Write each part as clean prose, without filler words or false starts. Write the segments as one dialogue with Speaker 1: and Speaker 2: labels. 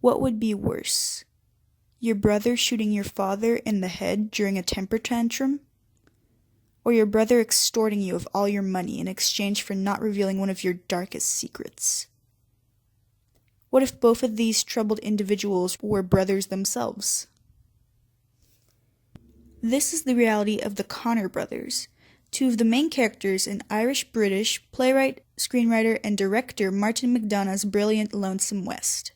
Speaker 1: What would be worse? Your brother shooting your father in the head during a temper tantrum? Or your brother extorting you of all your money in exchange for not revealing one of your darkest secrets? What if both of these troubled individuals were brothers themselves? This is the reality of the Connor brothers, two of the main characters in Irish-British playwright, screenwriter, and director Martin McDonagh's brilliant Lonesome West.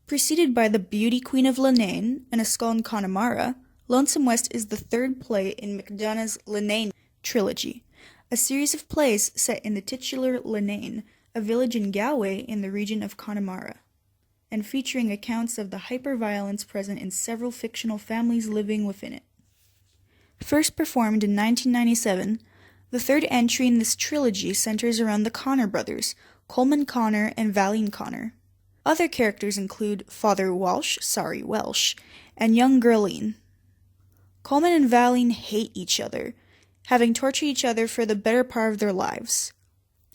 Speaker 1: Preceded by The Beauty Queen of Leenane and A Skull in Connemara, Lonesome West is the third play in McDonagh's Leenane trilogy, a series of plays set in the titular Leenane, a village in Galway in the region of Connemara, and featuring accounts of the hyper-violence present in several fictional families living within it. First performed in 1997, the third entry in this trilogy centers around the Connor brothers, Coleman Connor and Valine Connor. Other characters include Father Welsh, and young Gerline. Coleman and Valine hate each other, having tortured each other for the better part of their lives.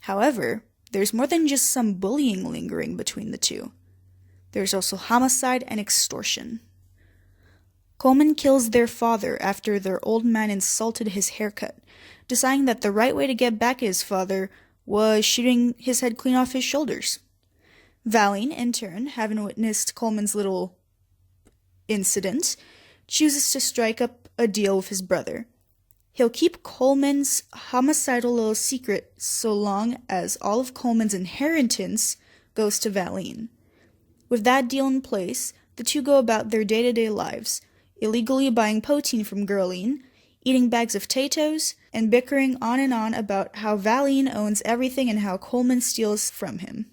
Speaker 1: However, there's more than just some bullying lingering between the two. There's also homicide and extortion. Coleman kills their father after their old man insulted his haircut, deciding that the right way to get back at his father was shooting his head clean off his shoulders. Valine, in turn, having witnessed Coleman's little incident, chooses to strike up a deal with his brother. He'll keep Coleman's homicidal little secret so long as all of Coleman's inheritance goes to Valine. With that deal in place, the two go about their day-to-day lives, illegally buying poteen from Gerline, eating bags of potatoes, and bickering on and on about how Valine owns everything and how Coleman steals from him.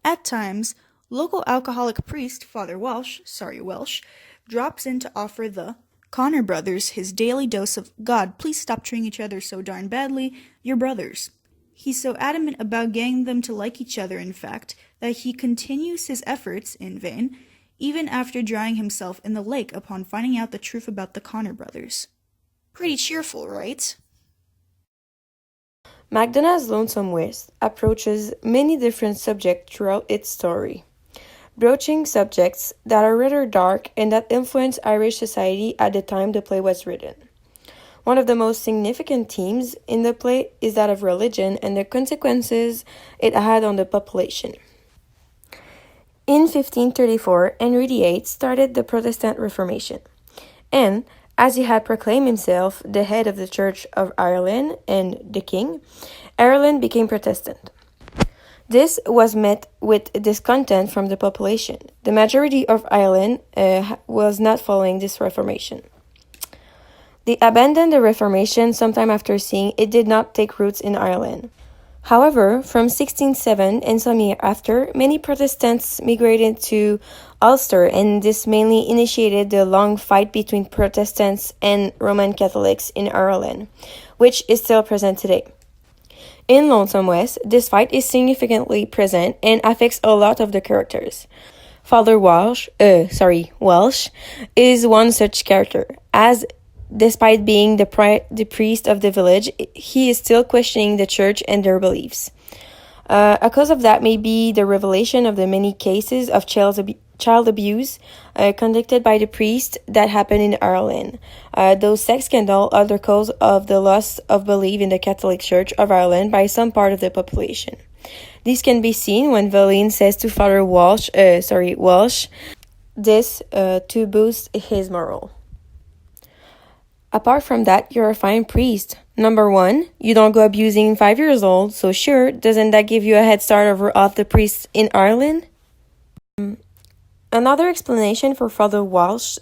Speaker 1: At times, local alcoholic priest Father Welsh, drops in to offer the Connor brothers his daily dose of "God, please stop treating each other so darn badly, you're brothers." He's so adamant about getting them to like each other, in fact, that he continues his efforts, in vain, even after drowning himself in the lake upon finding out the truth about the Connor brothers. Pretty cheerful, right?
Speaker 2: McDonagh's Lonesome West approaches many different subjects throughout its story, broaching subjects that are rather dark and that influenced Irish society at the time the play was written. One of the most significant themes in the play is that of religion and the consequences it had on the population. In 1534, Henry VIII started the Protestant Reformation, and as he had proclaimed himself the head of the Church of Ireland and the king, Ireland became Protestant. This was met with discontent from the population. The majority of Ireland was not following this Reformation. They abandoned the Reformation sometime after seeing it did not take roots in Ireland. However, from 1607 and some years after, many Protestants migrated to Ulster, and this mainly initiated the long fight between Protestants and Roman Catholics in Ireland, which is still present today. In Lonesome West, this fight is significantly present and affects a lot of the characters. Father Welsh is one such character, as despite being the priest of the village, he is still questioning the church and their beliefs. A cause of that may be the revelation of the many cases of child abuse conducted by the priest that happened in Ireland. Those sex scandals are the cause of the loss of belief in the Catholic Church of Ireland by some part of the population. This can be seen when Valine says to Father Welsh this to boost his morale. Apart from that, you're a fine priest. Number one, you don't go abusing 5 years old, so sure, doesn't that give you a head start over all the priests in Ireland? Another explanation for Father Welsh's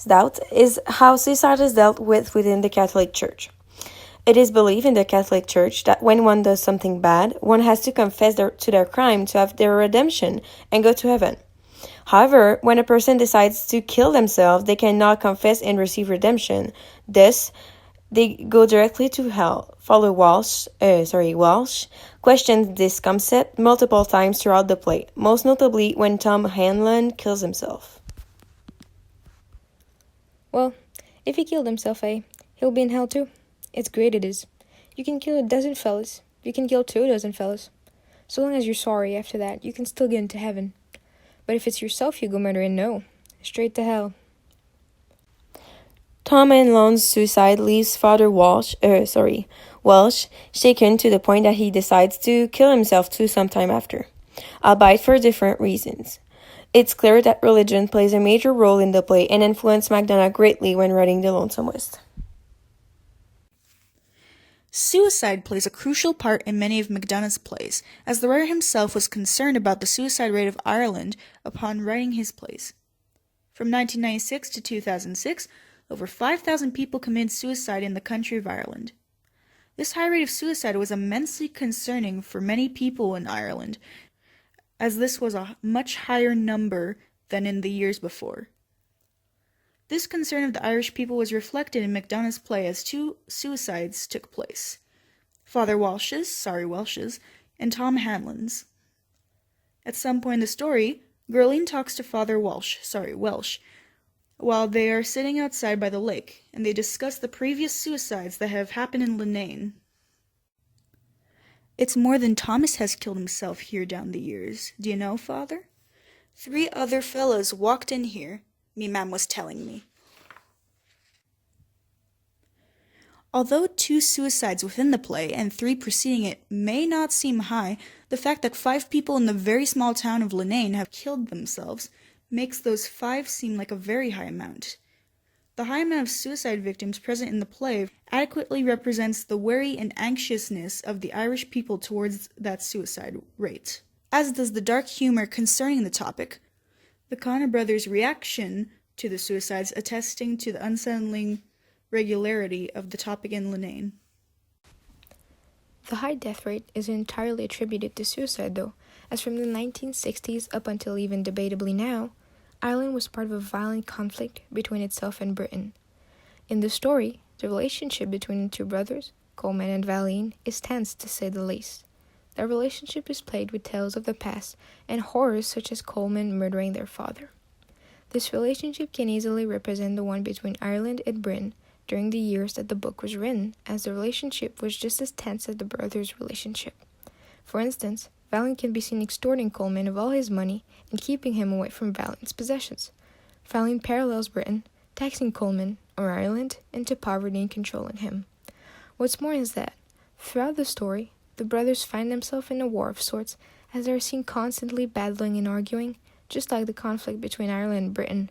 Speaker 2: doubt is how suicide is dealt with within the Catholic Church. It is believed in the Catholic Church that when one does something bad, one has to confess to their crime to have their redemption and go to heaven. However, when a person decides to kill themselves, they cannot confess and receive redemption. Thus, they go directly to hell. Father Welsh questions this concept multiple times throughout the play, most notably when Tom Hanlon kills himself.
Speaker 3: Well, if he killed himself, he'll be in hell too. It's great it is. You can kill a dozen fellas. You can kill 2 dozen fellas. So long as you're sorry after that, you can still get into heaven. But if it's yourself you go murdering, no. Straight to hell.
Speaker 2: Tom and Lon's suicide leaves Father Welsh shaken to the point that he decides to kill himself too sometime after, albeit for different reasons. It's clear that religion plays a major role in the play and influenced McDonagh greatly when writing The Lonesome West.
Speaker 1: Suicide plays a crucial part in many of McDonagh's plays, as the writer himself was concerned about the suicide rate of Ireland upon writing his plays. From 1996 to 2006, over 5,000 people committed suicide in the country of Ireland. This high rate of suicide was immensely concerning for many people in Ireland, as this was a much higher number than in the years before. This concern of the Irish people was reflected in McDonagh's play as two suicides took place: Father Welsh's, and Tom Hanlon's. At some point in the story, Gerline talks to Father Welsh, while they are sitting outside by the lake, and they discuss the previous suicides that have happened in Leenane. It's more than Thomas has killed himself here down the years. Do you know, Father? 3 other fellows walked in here, me mam was telling me. Although 2 suicides within the play and 3 preceding it may not seem high, the fact that 5 people in the very small town of Leenane have killed themselves makes those 5 seem like a very high amount. The high amount of suicide victims present in the play adequately represents the worry and anxiousness of the Irish people towards that suicide rate, as does the dark humor concerning the topic. The Connor brothers' reaction to the suicides attesting to the unsettling regularity of the topic in Leenane.
Speaker 3: The high death rate is entirely attributed to suicide, though, as from the 1960s up until even debatably now, Ireland was part of a violent conflict between itself and Britain. In the story, the relationship between the 2 brothers, Coleman and Valine, is tense to say the least. Their relationship is plagued with tales of the past and horrors such as Coleman murdering their father. This relationship can easily represent the one between Ireland and Britain during the years that the book was written, as the relationship was just as tense as the brothers' relationship. For instance, Valine can be seen extorting Coleman of all his money and keeping him away from Valine's possessions. Valine parallels Britain, taxing Coleman, or Ireland, into poverty and controlling him. What's more is that, throughout the story, the brothers find themselves in a war of sorts, as they are seen constantly battling and arguing, just like the conflict between Ireland and Britain,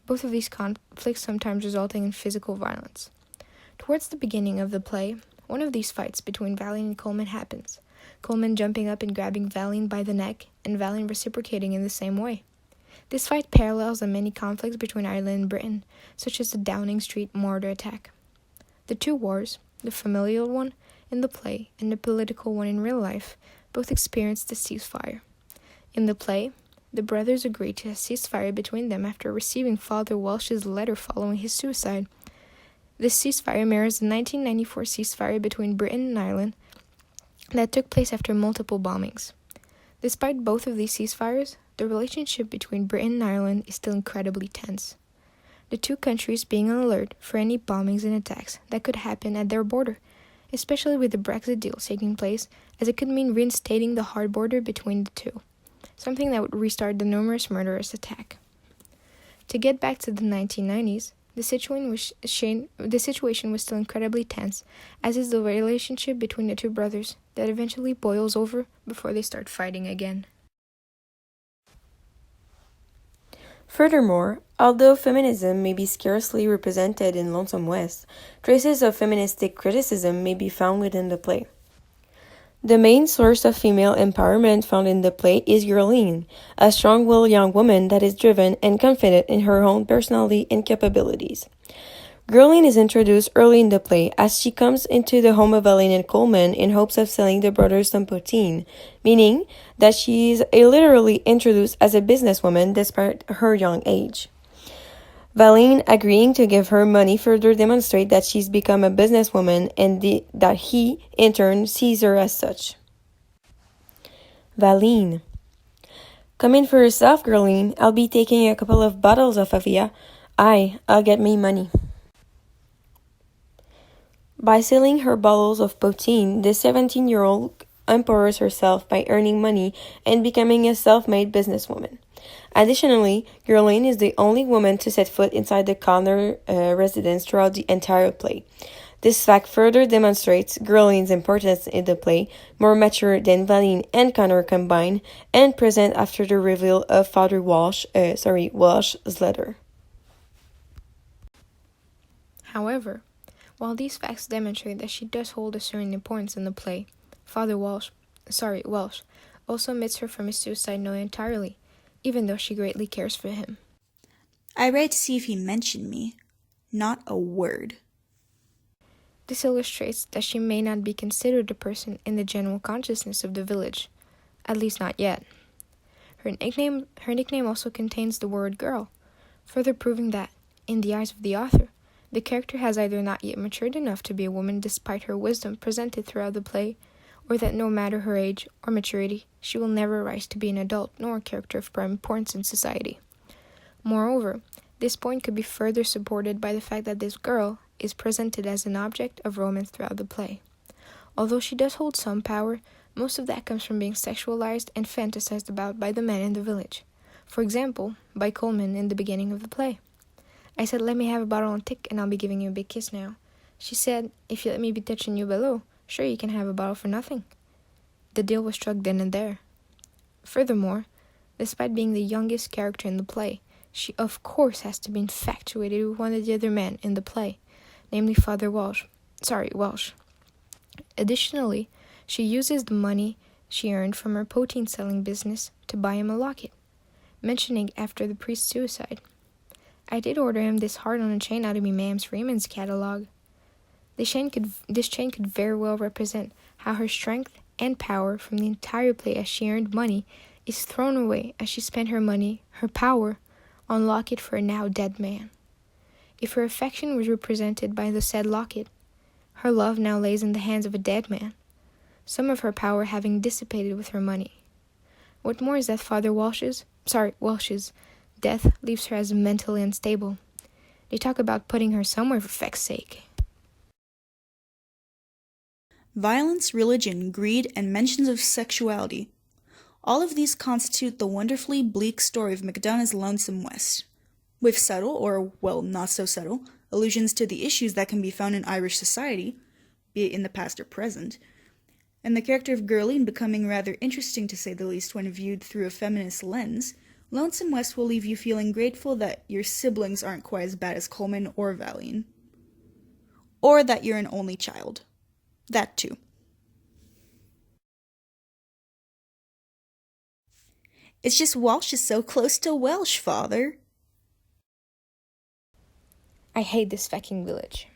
Speaker 3: both of these conflicts sometimes resulting in physical violence. Towards the beginning of the play, one of these fights between Valine and Coleman happens, Coleman jumping up and grabbing Valine by the neck, and Valine reciprocating in the same way. This fight parallels the many conflicts between Ireland and Britain, such as the Downing Street mortar attack. The 2 wars, the familial one in the play and the political one in real life, both experienced a ceasefire. In the play, the brothers agreed to a ceasefire between them after receiving Father Welsh's letter following his suicide. This ceasefire mirrors the 1994 ceasefire between Britain and Ireland that took place after multiple bombings. Despite both of these ceasefires, the relationship between Britain and Ireland is still incredibly tense, the 2 countries being on alert for any bombings and attacks that could happen at their border, especially with the Brexit deal taking place, as it could mean reinstating the hard border between the 2, something that would restart the numerous murderous attack. To get back to the 1990s, the situation was still incredibly tense, as is the relationship between the 2 brothers that eventually boils over before they start fighting again.
Speaker 2: Furthermore, although feminism may be scarcely represented in Lonesome West, traces of feministic criticism may be found within the play. The main source of female empowerment found in the play is Gerline, a strong-willed young woman that is driven and confident in her own personality and capabilities. Gerline is introduced early in the play as she comes into the home of Valine and Coleman in hopes of selling the brothers some poutine, meaning that she is literally introduced as a businesswoman despite her young age. Valine agreeing to give her money further demonstrate that she's become a businesswoman and that he, in turn, sees her as such. Valine: "Come in for yourself, Gerline. I'll be taking a couple of bottles off of ya. I'll get me money." By selling her bottles of poutine, the 17-year-old empowers herself by earning money and becoming a self-made businesswoman. Additionally, Geraldine is the only woman to set foot inside the Connor residence throughout the entire play. This fact further demonstrates Geraldine's importance in the play, more mature than Valine and Connor combined, and present after the reveal of Father Walsh's letter.
Speaker 3: However, while these facts demonstrate that she does hold a certain importance in the play, Welsh, also omits her from his suicide note entirely, even though she greatly cares for him.
Speaker 1: I read to see if he mentioned me. Not a word.
Speaker 3: This illustrates that she may not be considered a person in the general consciousness of the village, at least not yet. Her nickname also contains the word girl, further proving that, in the eyes of the author, the character has either not yet matured enough to be a woman despite her wisdom presented throughout the play, or that no matter her age or maturity, she will never rise to be an adult nor a character of prime importance in society. Moreover, this point could be further supported by the fact that this girl is presented as an object of romance throughout the play. Although she does hold some power, most of that comes from being sexualized and fantasized about by the men in the village. For example, by Coleman in the beginning of the play. I said, "Let me have a bottle and tick, and I'll be giving you a big kiss now." She said, "If you let me be touching you below, sure you can have a bottle for nothing." The deal was struck then and there. Furthermore, despite being the youngest character in the play, she of course has to be infatuated with one of the other men in the play, namely Father Walsh. Additionally, she uses the money she earned from her poteen selling business to buy him a locket, mentioning after the priest's suicide, "I did order him this heart-on chain out of me ma'am's Freeman's catalog." This chain could very well represent how her strength and power from the entire play as she earned money is thrown away as she spent her money, her power, on locket for a now dead man. If her affection was represented by the said locket, her love now lays in the hands of a dead man, some of her power having dissipated with her money. What more is that Father Walsh's death leaves her as mentally unstable. They talk about putting her somewhere for feck's sake.
Speaker 1: Violence, religion, greed, and mentions of sexuality. All of these constitute the wonderfully bleak story of McDonagh's Lonesome West, with subtle, or, well, not so subtle, allusions to the issues that can be found in Irish society, be it in the past or present, and the character of Geraldine becoming rather interesting to say the least when viewed through a feminist lens. Lonesome West will leave you feeling grateful that your siblings aren't quite as bad as Coleman or Valine. Or that you're an only child. That too. It's just Walsh is so close to Welsh, father.
Speaker 3: I hate this fucking village.